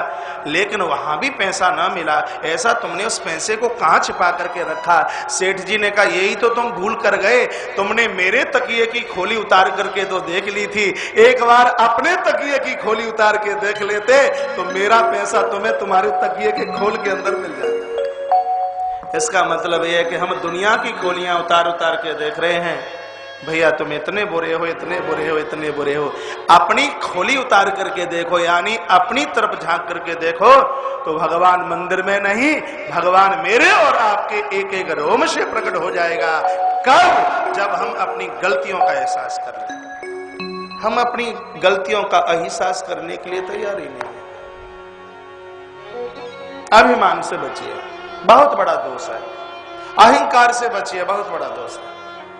लेकिन वहां भी पैसा न मिला। ऐसा तुमने उस पैसे को कहां छिपा करके रखा? सेठ जी ने कहा यही तो तुम भूल कर गए, तुमने मेरे तकिए की खोली उतार करके तो देख ली थी, एक बार अपने तकिए की खोली उतार के देख लेते तो मेरा पैसा तुम्हें तुम्हारे तकिए के खोल के अंदर मिल जाता। इसका मतलब यह है कि हम दुनिया की खोलियां उतार उतार के देख रहे हैं। भैया तुम इतने बुरे हो, इतने बुरे हो, इतने बुरे हो। अपनी खोली उतार करके देखो, यानी अपनी तरफ झांक करके देखो तो भगवान मंदिर में नहीं, भगवान मेरे और आपके एक एक रोम से प्रकट हो जाएगा। कब? जब हम अपनी गलतियों का एहसास कर लें। हम अपनी गलतियों का एहसास करने के लिए तैयार ही नहीं। अभिमान से बचिए, बहुत बड़ा दोष है। अहंकार से बचिए, बहुत बड़ा दोष है।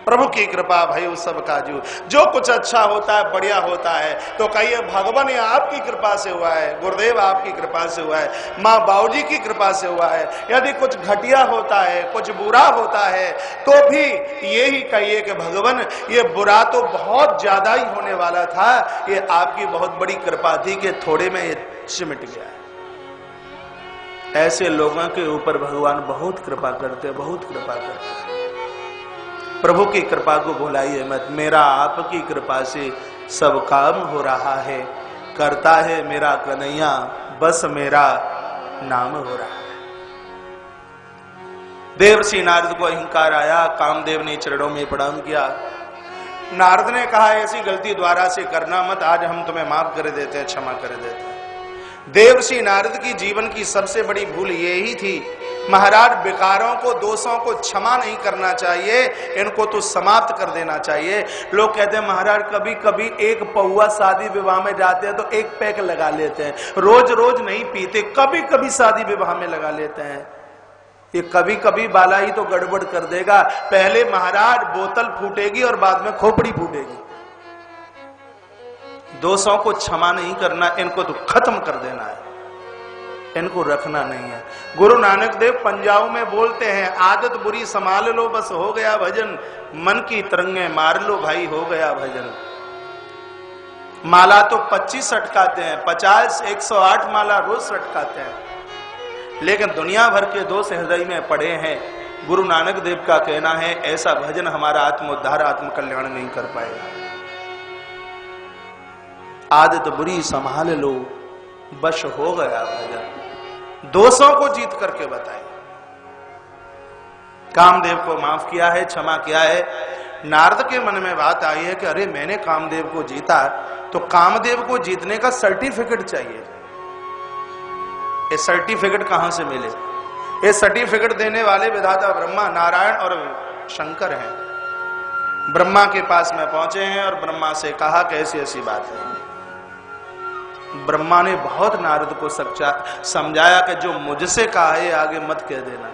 प्रभु की कृपा भई सब काजू, जो कुछ अच्छा होता है, बढ़िया होता है तो कहिए भगवान ये आपकी कृपा से हुआ है, गुरुदेव आपकी कृपा से हुआ है, माँ बाबूजी की कृपा से हुआ है। यदि कुछ घटिया होता है, कुछ बुरा होता है तो भी यही कहिए कि भगवान ये बुरा तो बहुत ज्यादा ही होने वाला था, ये आपकी बहुत बड़ी कृपा थी कि थोड़े में ये सिमट गया है। ऐसे लोगों के ऊपर भगवान बहुत कृपा करते हैं, बहुत कृपा करते हैं। प्रभु की कृपा को भुलाइए मत। मेरा आपकी कृपा से सब काम हो रहा है, करता है मेरा कन्हैया, बस मेरा नाम हो रहा है। देवर्षि नारद को अहंकार आया, कामदेव ने चरणों में प्रणाम किया। नारद ने कहा ऐसी गलती द्वारा से करना मत, आज हम तुम्हें माफ कर देते हैं, क्षमा कर देते हैं। देवर्षि नारद की जीवन की सबसे बड़ी भूल यही थी महाराज विकारों को, दोषों को क्षमा नहीं करना चाहिए, इनको तो समाप्त कर देना चाहिए। लोग कहते हैं महाराज कभी कभी एक पौआ शादी विवाह में जाते हैं तो एक पैक लगा लेते हैं, रोज रोज नहीं पीते, कभी कभी शादी विवाह में लगा लेते हैं। ये कभी कभी बाला ही तो गड़बड़ कर देगा। पहले महाराज बोतल फूटेगी और बाद में खोपड़ी फूटेगी। दोषों को क्षमा नहीं करना, इनको तो खत्म कर देना है, इनको रखना नहीं है। गुरु नानक देव पंजाब में बोलते हैं, आदत बुरी संभाल लो बस हो गया भजन, मन की तरंगे मार लो भाई हो गया भजन। माला तो 25 अटकाते हैं, 50 108 माला रोज अटकाते हैं, लेकिन दुनिया भर के दोष हृदय में पड़े हैं। गुरु नानक देव का कहना है ऐसा भजन हमारा आत्मोद्धार आत्म कल्याण नहीं कर पाएगा। आदत बुरी संभाल लो बश हो गया भजन। दोषों को जीत करके बताए, कामदेव को माफ किया है, क्षमा किया है। नारद के मन में बात आई है कि अरे मैंने कामदेव को जीता, तो कामदेव को जीतने का सर्टिफिकेट चाहिए। ये सर्टिफिकेट कहां से मिले? ये सर्टिफिकेट देने वाले विधाता ब्रह्मा, नारायण और शंकर हैं। ब्रह्मा के पास में पहुंचे हैं और ब्रह्मा से कहा कि ऐसी ऐसी बात है। ब्रह्मा ने बहुत नारद को समझाया कि जो मुझसे कहा है आगे मत कह देना,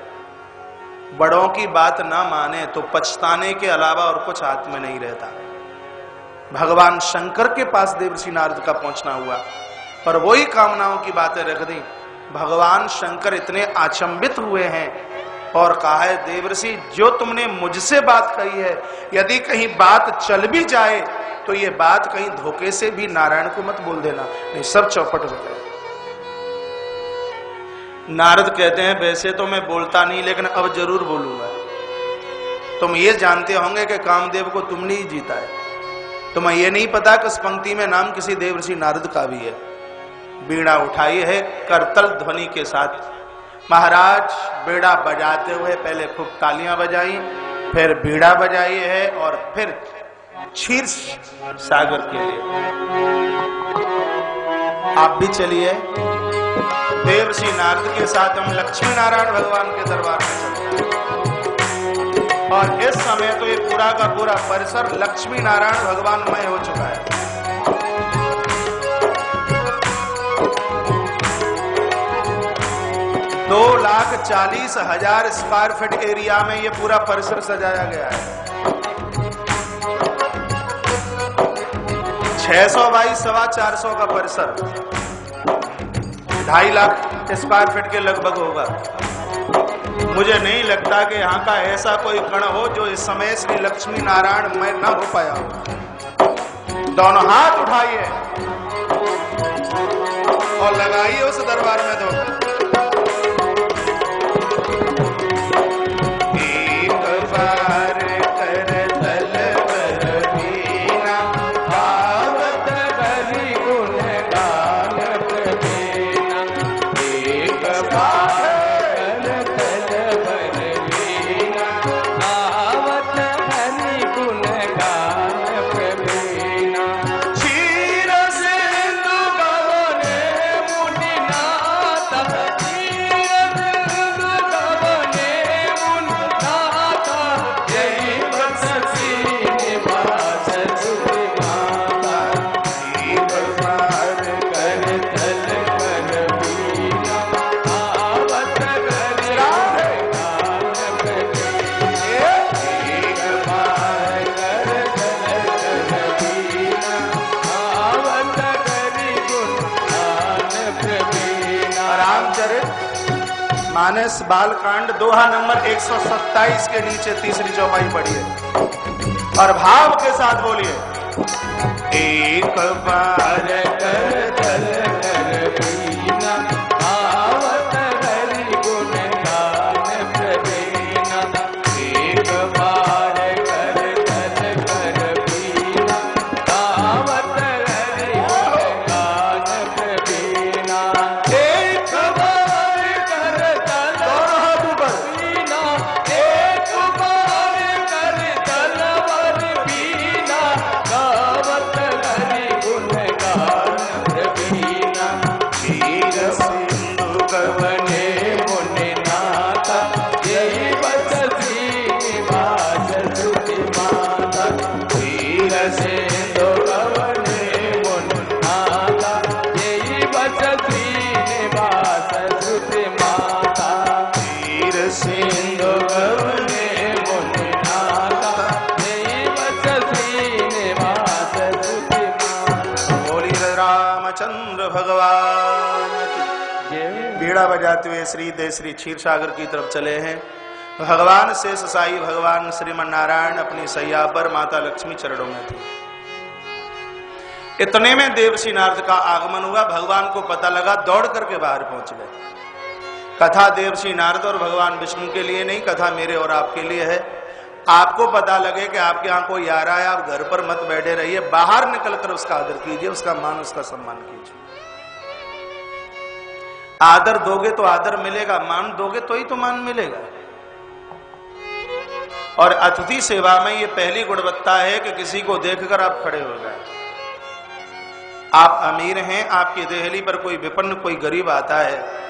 बड़ों की बात ना माने तो पछताने के अलावा और कुछ हाथ में नहीं रहता। भगवान शंकर के पास देवर्षि नारद का पहुंचना हुआ, पर वही कामनाओं की बातें रख दी। भगवान शंकर इतने आचंबित हुए हैं और कहा है देवर्षि जो तुमने मुझसे बात कही है, यदि कहीं बात चल भी जाए तो ये बात कहीं धोखे से भी नारायण को मत बोल देना, नहीं सब चौपट हो जाए। नारद कहते हैं वैसे तो मैं बोलता नहीं, लेकिन अब जरूर बोलूंगा। तुम ये जानते होंगे कि कामदेव को तुमने ही जीता है, तुम्हें ये नहीं पता कि उस पंक्ति में नाम किसी देवर्षि नारद का भी है। बीड़ा उठाई है करतल ध्वनि के साथ, महाराज बीड़ा बजाते हुए पहले खूब तालियां बजाई, फिर बीड़ा बजाई है और फिर क्षीर सागर के लिए। आप भी चलिए देवर्षि नारद के साथ हम लक्ष्मी नारायण भगवान के दरबार में चलते हैं। और इस समय तो ये पूरा का पूरा परिसर लक्ष्मी नारायण भगवानमय हो चुका है। दो 2,40,000 स्क्वायर फीट एरिया में ये पूरा परिसर सजाया गया है। 600 बाई 450 का परिसर 2.5 लाख स्क्वायर फीट के लगभग होगा। मुझे नहीं लगता कि यहाँ का ऐसा कोई कण हो जो इस समय श्री लक्ष्मी नारायण में न हो पाया हो। दोनों हाथ उठाइए और लगाइए उस दरबार में दो। मानस बालकांड दोहा नंबर 127 के नीचे तीसरी चौपाई पढ़िए और भाव के साथ बोलिए। एक बार कर दल कर पीना आवत हरि गुण गान प्रवीणा। एक बार कर दल कर पीना आवत हरि गुण गान प्रवीणा। एक बार कर दल पीना, एक बार कर दल वर पीना गावत हरि गुण गान। बजाते हुए श्री देव श्री क्षीर सागर की तरफ चले हैं। भगवान शेष साई भगवान श्रीमन नारायण अपनी सैया पर माता लक्ष्मी चरणों में थे। इतने में देवर्षि नारद का आगमन हुआ। भगवान को पता लगा, दौड़ करके बाहर पहुंच गए। कथा देवर्षि नारद और भगवान विष्णु के लिए नहीं, कथा मेरे और आपके लिए है। आपको पता लगे कि आपके यहाँ कोई आ रहा है, आप घर पर मत बैठे रहिए, बाहर निकलकर उसका आदर कीजिए, उसका मान उसका सम्मान कीजिए। आदर दोगे तो आदर मिलेगा, मान दोगे तो ही तो मान मिलेगा। और अतिथि सेवा में ये पहली गुणवत्ता है कि किसी को देखकर आप खड़े हो जाए। आप अमीर हैं, आपकी देहली पर कोई विपन्न कोई गरीब आता है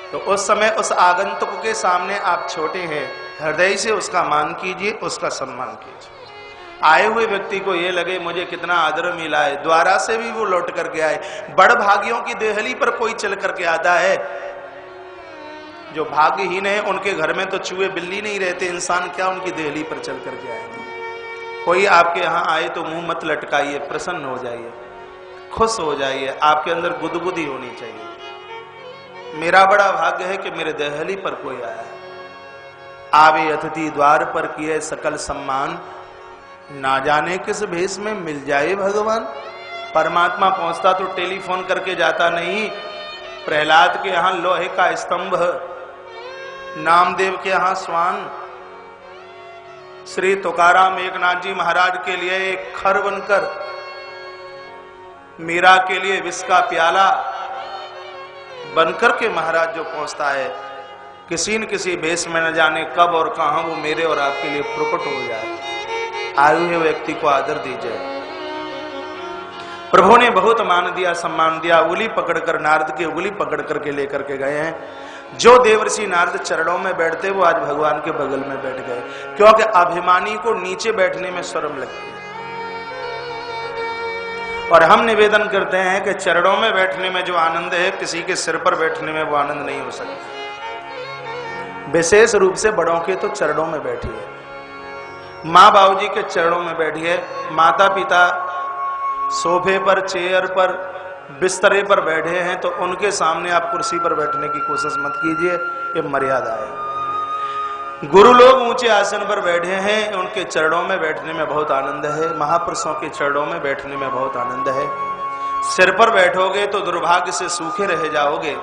तो उस समय उस आगंतुक के सामने आप छोटे हैं, हृदय से उसका मान कीजिए, उसका सम्मान कीजिए। आए हुए व्यक्ति को ये लगे मुझे कितना आदर मिला है, द्वारा से भी वो लौट करके आए। बड़ भागियों की देहली पर कोई चल करके आता है। जो भाग्यहीन है उनके घर में तो चूहे बिल्ली नहीं रहते, इंसान क्या उनकी देहली पर चल करके आएंगे। कोई आपके यहाँ आए तो मुंह मत लटकाइए, प्रसन्न हो जाइए, खुश हो जाइए, आपके अंदर गुदगुदी होनी चाहिए। मेरा बड़ा भाग्य है कि मेरे देहली पर कोई आया। आवे अतिथि द्वार पर किए सकल सम्मान, ना जाने किस भेष में मिल जाए भगवान। परमात्मा पहुंचता तो टेलीफोन करके जाता नहीं। प्रहलाद के यहां लोहे का स्तंभ, नामदेव के यहां स्वान, श्री तुकाराम एकनाथ जी महाराज के लिए एक खर बनकर, मीरा के लिए विष का प्याला बनकर के महाराज जो पहुंचता है, किसी न किसी भेष में न जाने कब और कहां वो मेरे और आपके लिए प्रकट हो जाए। आए हुए व्यक्ति को आदर दीजिए। प्रभु ने बहुत मान दिया, सम्मान दिया। उंगली पकड़कर, नारद की उंगली पकड़ करके लेकर के गए हैं। जो देवर्षि नारद चरणों में बैठते वो आज भगवान के बगल में बैठ गए, क्योंकि अभिमानी को नीचे बैठने में शर्म लगती है। और हम निवेदन करते हैं कि चरणों में बैठने में जो आनंद है, किसी के सिर पर बैठने में वो आनंद नहीं हो सकता। विशेष रूप से बड़ों के तो चरणों में बैठिए, माँ बाबूजी के चरणों में बैठिए। माता पिता सोफे पर, चेयर पर, बिस्तरे पर बैठे हैं तो उनके सामने आप कुर्सी पर बैठने की कोशिश मत कीजिए, ये मर्यादा है। गुरु लोग ऊंचे आसन पर बैठे हैं, उनके चरणों में बैठने में बहुत आनंद है। महापुरुषों के चरणों में बैठने में बहुत आनंद है। सिर पर बैठोगे तो दुर्भाग्य से सूखे रह जाओगे,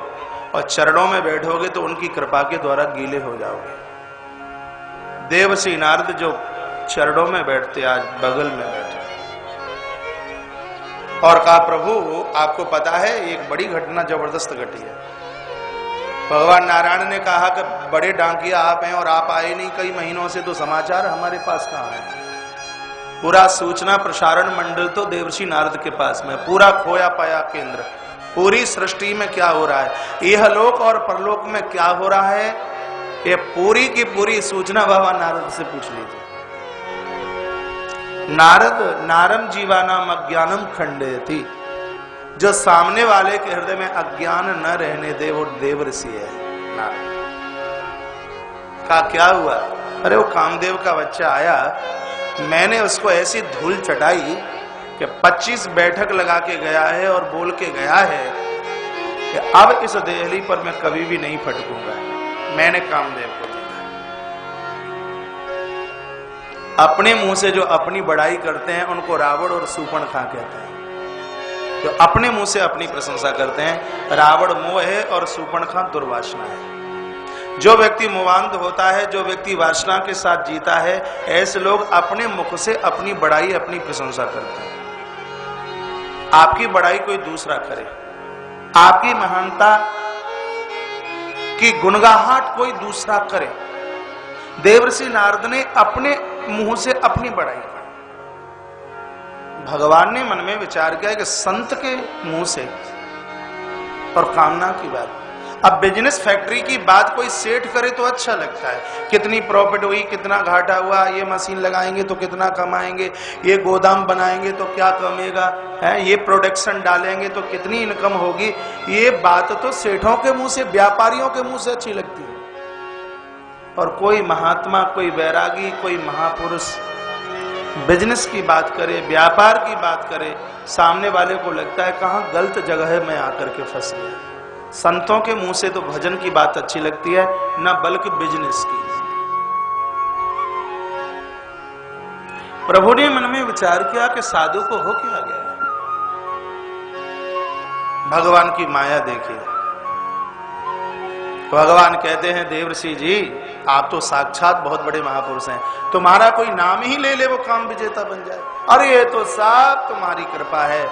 और चरणों में बैठोगे तो उनकी कृपा के द्वारा गीले हो जाओगे। देवर्षि नारद जो चरणों में बैठते, आज बगल में बैठे और कहा, प्रभु आपको पता है एक बड़ी घटना जबरदस्त घटी है। भगवान नारायण ने कहा कि बड़े डांकिया आप हैं और आप आए नहीं कई महीनों से, तो समाचार हमारे पास कहाँ है। पूरा सूचना प्रसारण मंडल तो देवर्षि नारद के पास में, पूरा खोया पाया केंद्र, पूरी सृष्टि में क्या हो रहा है, इहलोक और परलोक में क्या हो रहा है, ये पूरी की पूरी सूचना भगवान नारद से पूछ लीजिए। नारद नारम जीवानाम अज्ञानम खंडयति, जो सामने वाले के हृदय में अज्ञान न रहने दे वो देवर्षि है। नारद का क्या हुआ? अरे वो कामदेव का बच्चा आया, मैंने उसको ऐसी धूल चटाई कि 25 बैठक लगा के गया है और बोल के गया है कि अब इस देहली पर मैं कभी भी नहीं फटकूंगा। मैंने कामदेव को देखा। अपने मुंह से जो अपनी बड़ाई करते हैं उनको रावण और सूर्पणखा कहते हैं। जो अपने मुंह से अपनी प्रशंसा करते हैं, रावण मोह है और सूर्पणखा दुर्वासना है। जो व्यक्ति मोहांध होता है, जो व्यक्ति वासना के साथ जीता है, ऐसे लोग अपने मुख से अपनी बड़ाई, अपनी प्रशंसा करते हैं। आपकी बड़ाई कोई दूसरा करे, आपकी महानता की गुणगाहट कोई दूसरा करे। देवर्षि नारद ने अपने मुंह से अपनी बड़ाई की। भगवान ने मन में विचार किया कि संत के मुंह से, और कामना की बात। अब बिजनेस फैक्ट्री की बात कोई सेठ करे तो अच्छा लगता है, कितनी प्रॉफिट हुई, कितना घाटा हुआ, ये मशीन लगाएंगे तो कितना कमाएंगे, ये गोदाम बनाएंगे तो क्या कमेगा है, ये प्रोडक्शन डालेंगे तो कितनी इनकम होगी। ये बात तो सेठों के मुंह से, व्यापारियों के मुंह से अच्छी लगती है। और कोई महात्मा, कोई वैरागी, कोई महापुरुष बिजनेस की बात करे, व्यापार की बात करे, सामने वाले को लगता है कहां गलत जगह में आकर के फंस गया। संतों के मुंह से तो भजन की बात अच्छी लगती है, न बल्कि बिजनेस की। प्रभु ने मन में विचार किया कि साधु को हो क्या गया। भगवान की माया देखिए। भगवान कहते हैं देवर्षि जी, आप तो साक्षात बहुत बड़े महापुरुष हैं, तुम्हारा कोई नाम ही ले ले वो काम विजेता बन जाए। अरे ये तो सब तुम्हारी कृपा है,